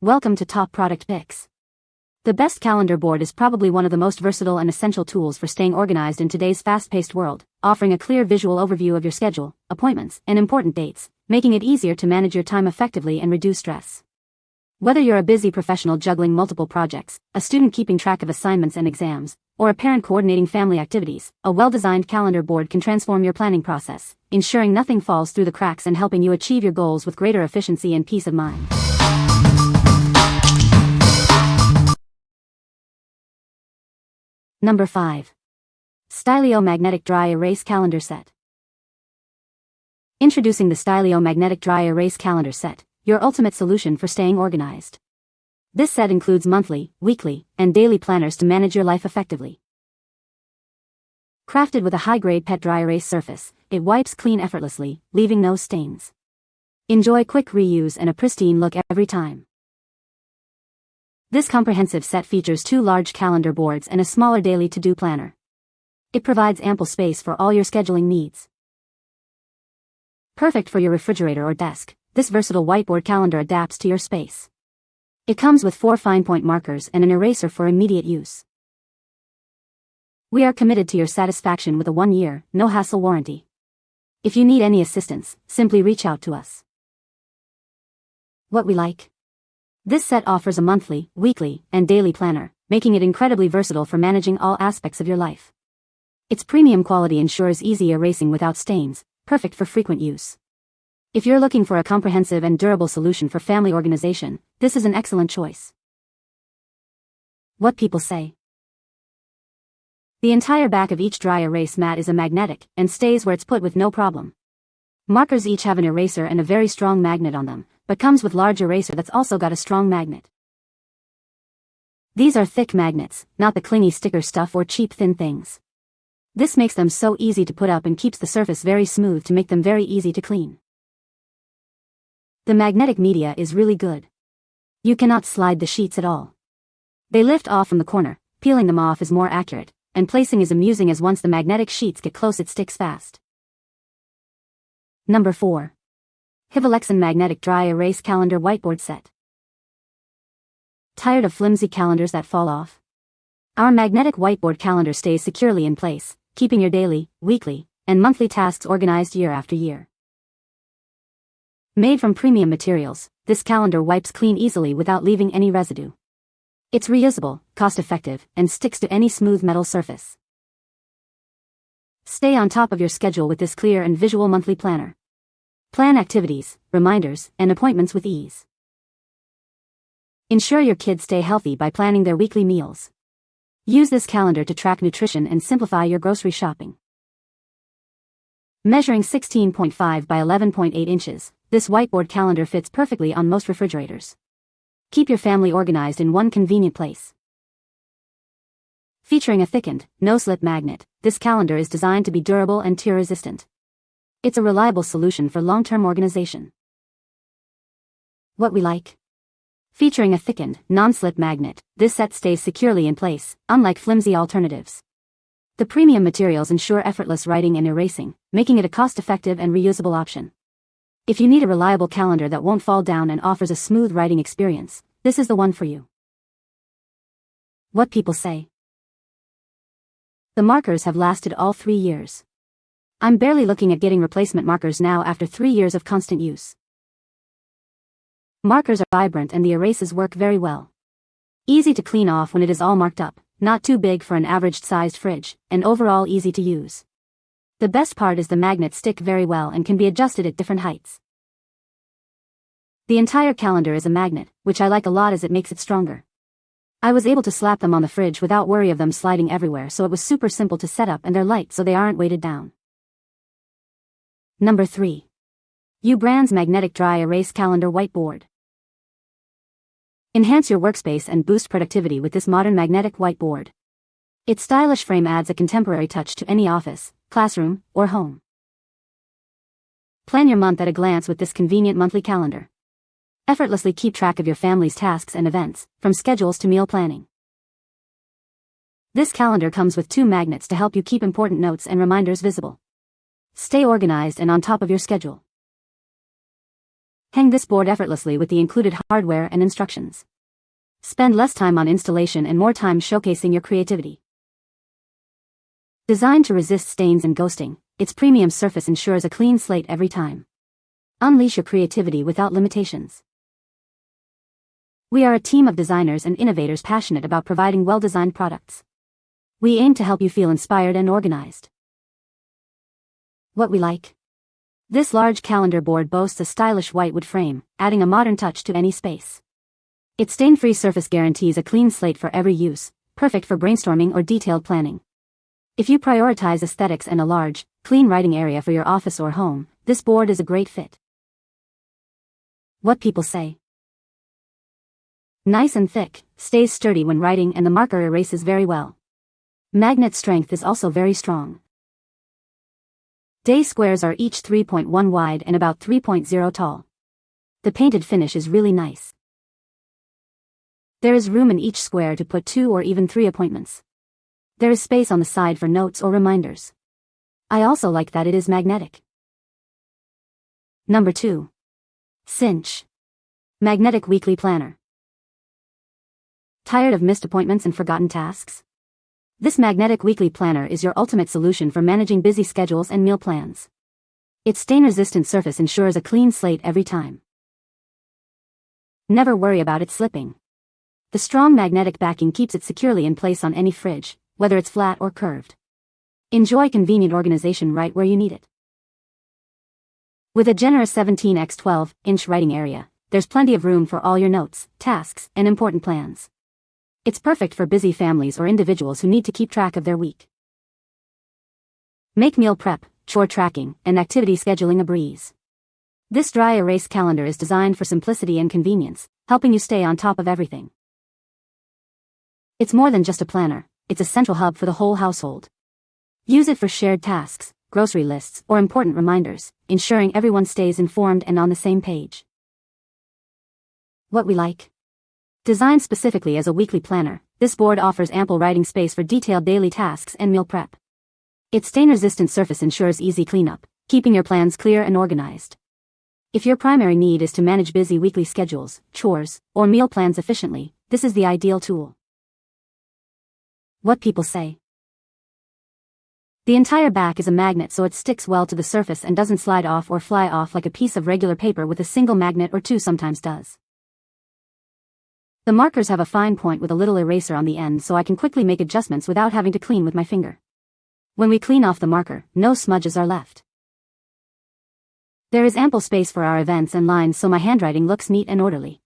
Welcome to Top Product Picks. The best calendar board is probably one of the most versatile and essential tools for staying organized in today's fast-paced world, offering a clear visual overview of your schedule, appointments, and important dates, making it easier to manage your time effectively and reduce stress. Whether you're a busy professional juggling multiple projects, a student keeping track of assignments and exams, or a parent coordinating family activities, a well-designed calendar board can transform your planning process, ensuring nothing falls through the cracks and helping you achieve your goals with greater efficiency and peace of mind. Number 5. STYLIO Magnetic Dry Erase Calendar Set. Introducing the STYLIO Magnetic Dry Erase Calendar Set, your ultimate solution for staying organized. This set includes monthly, weekly, and daily planners to manage your life effectively. Crafted with a high-grade pet dry erase surface, it wipes clean effortlessly, leaving no stains. Enjoy quick reuse and a pristine look every time. This comprehensive set features 2 large calendar boards and a smaller daily to-do planner. It provides ample space for all your scheduling needs. Perfect for your refrigerator or desk, this versatile whiteboard calendar adapts to your space. It comes with 4 fine-point markers and an eraser for immediate use. We are committed to your satisfaction with a 1-year, no-hassle warranty. If you need any assistance, simply reach out to us. What we like? This set offers a monthly, weekly, and daily planner, making it incredibly versatile for managing all aspects of your life. Its premium quality ensures easy erasing without stains, perfect for frequent use. If you're looking for a comprehensive and durable solution for family organization, this is an excellent choice. What people say. The entire back of each dry erase mat is a magnetic and stays where it's put with no problem. Markers each have an eraser and a very strong magnet on them, but comes with large eraser that's also got a strong magnet. These are thick magnets, not the clingy sticker stuff or cheap thin things. This makes them so easy to put up and keeps the surface very smooth to make them very easy to clean. The magnetic media is really good. You cannot slide the sheets at all. They lift off from the corner, peeling them off is more accurate, and placing is amusing as once the magnetic sheets get close it sticks fast. Number 4. Hivillexun Magnetic Dry Erase Calendar Whiteboard Set. Tired of flimsy calendars that fall off? Our magnetic whiteboard calendar stays securely in place, keeping your daily, weekly, and monthly tasks organized year after year. Made from premium materials, this calendar wipes clean easily without leaving any residue. It's reusable, cost-effective, and sticks to any smooth metal surface. Stay on top of your schedule with this clear and visual monthly planner. Plan activities, reminders, and appointments with ease. Ensure your kids stay healthy by planning their weekly meals. Use this calendar to track nutrition and simplify your grocery shopping. Measuring 16.5 by 11.8 inches, this whiteboard calendar fits perfectly on most refrigerators. Keep your family organized in one convenient place. Featuring a thickened, no-slip magnet, this calendar is designed to be durable and tear-resistant. It's a reliable solution for long-term organization. What we like? Featuring a thickened, non-slip magnet, this set stays securely in place, unlike flimsy alternatives. The premium materials ensure effortless writing and erasing, making it a cost-effective and reusable option. If you need a reliable calendar that won't fall down and offers a smooth writing experience, this is the one for you. What people say. The markers have lasted all 3 years. I'm barely looking at getting replacement markers now after 3 years of constant use. Markers are vibrant and the erases work very well. Easy to clean off when it is all marked up, not too big for an average-sized fridge, and overall easy to use. The best part is the magnets stick very well and can be adjusted at different heights. The entire calendar is a magnet, which I like a lot as it makes it stronger. I was able to slap them on the fridge without worry of them sliding everywhere, so it was super simple to set up and they're light so they aren't weighted down. Number 3. Brand's Magnetic Dry Erase Calendar Whiteboard. Enhance your workspace and boost productivity with this modern magnetic whiteboard. Its stylish frame adds a contemporary touch to any office, classroom, or home. Plan your month at a glance with this convenient monthly calendar. Effortlessly keep track of your family's tasks and events, from schedules to meal planning. This calendar comes with 2 magnets to help you keep important notes and reminders visible. Stay organized and on top of your schedule. Hang this board effortlessly with the included hardware and instructions. Spend less time on installation and more time showcasing your creativity. Designed to resist stains and ghosting, its premium surface ensures a clean slate every time. Unleash your creativity without limitations. We are a team of designers and innovators passionate about providing well-designed products. We aim to help you feel inspired and organized. What we like. This large calendar board boasts a stylish white wood frame, adding a modern touch to any space. Its stain-free surface guarantees a clean slate for every use, perfect for brainstorming or detailed planning. If you prioritize aesthetics and a large, clean writing area for your office or home, this board is a great fit. What people say. Nice and thick, stays sturdy when writing and the marker erases very well. Magnet strength is also very strong. Day squares are each 3.1 wide and about 3.0 tall. The painted finish is really nice. There is room in each square to put 2 or even 3 appointments. There is space on the side for notes or reminders. I also like that it is magnetic. Number 2. Cinch. Magnetic Weekly Planner. Tired of missed appointments and forgotten tasks? This magnetic weekly planner is your ultimate solution for managing busy schedules and meal plans. Its stain-resistant surface ensures a clean slate every time. Never worry about it slipping. The strong magnetic backing keeps it securely in place on any fridge, whether it's flat or curved. Enjoy convenient organization right where you need it. With a generous 17x12-inch writing area, there's plenty of room for all your notes, tasks, and important plans. It's perfect for busy families or individuals who need to keep track of their week. Make meal prep, chore tracking, and activity scheduling a breeze. This dry erase calendar is designed for simplicity and convenience, helping you stay on top of everything. It's more than just a planner, it's a central hub for the whole household. Use it for shared tasks, grocery lists, or important reminders, ensuring everyone stays informed and on the same page. What we like. Designed specifically as a weekly planner, this board offers ample writing space for detailed daily tasks and meal prep. Its stain-resistant surface ensures easy cleanup, keeping your plans clear and organized. If your primary need is to manage busy weekly schedules, chores, or meal plans efficiently, this is the ideal tool. What people say. The entire back is a magnet so it sticks well to the surface and doesn't slide off or fly off like a piece of regular paper with a single magnet or two sometimes does. The markers have a fine point with a little eraser on the end so I can quickly make adjustments without having to clean with my finger. When we clean off the marker, no smudges are left. There is ample space for our events and lines so my handwriting looks neat and orderly.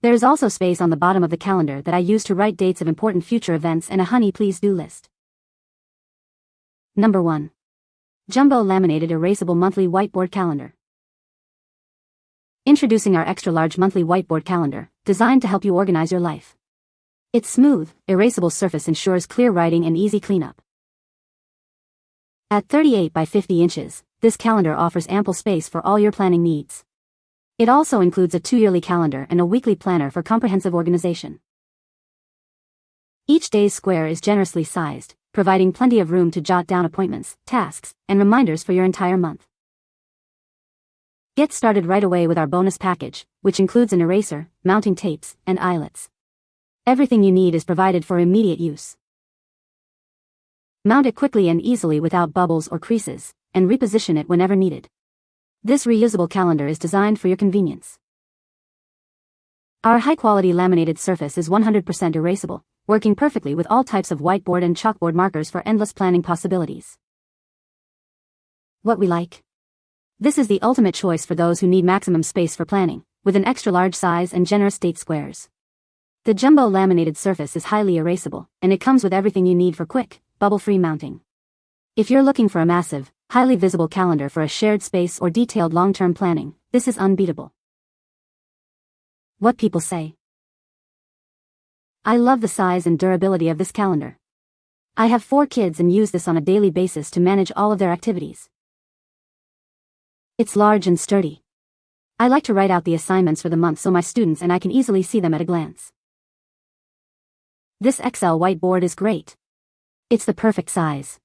There is also space on the bottom of the calendar that I use to write dates of important future events and a honey please do list. Number 1. Jumbo Laminated Erasable Monthly Whiteboard Calendar. Introducing our extra-large monthly whiteboard calendar, designed to help you organize your life. Its smooth, erasable surface ensures clear writing and easy cleanup. At 38 by 50 inches, this calendar offers ample space for all your planning needs. It also includes a 2-yearly calendar and a weekly planner for comprehensive organization. Each day's square is generously sized, providing plenty of room to jot down appointments, tasks, and reminders for your entire month. Get started right away with our bonus package, which includes an eraser, mounting tapes, and eyelets. Everything you need is provided for immediate use. Mount it quickly and easily without bubbles or creases, and reposition it whenever needed. This reusable calendar is designed for your convenience. Our high-quality laminated surface is 100% erasable, working perfectly with all types of whiteboard and chalkboard markers for endless planning possibilities. What we like. This is the ultimate choice for those who need maximum space for planning, with an extra-large size and generous date squares. The jumbo laminated surface is highly erasable, and it comes with everything you need for quick, bubble-free mounting. If you're looking for a massive, highly visible calendar for a shared space or detailed long-term planning, this is unbeatable. What people say. I love the size and durability of this calendar. I have 4 kids and use this on a daily basis to manage all of their activities. It's large and sturdy. I like to write out the assignments for the month so my students and I can easily see them at a glance. This XL whiteboard is great. It's the perfect size.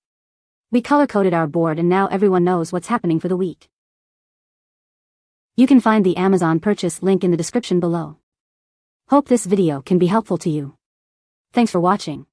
We color-coded our board and now everyone knows what's happening for the week. You can find the Amazon purchase link in the description below. Hope this video can be helpful to you. Thanks for watching.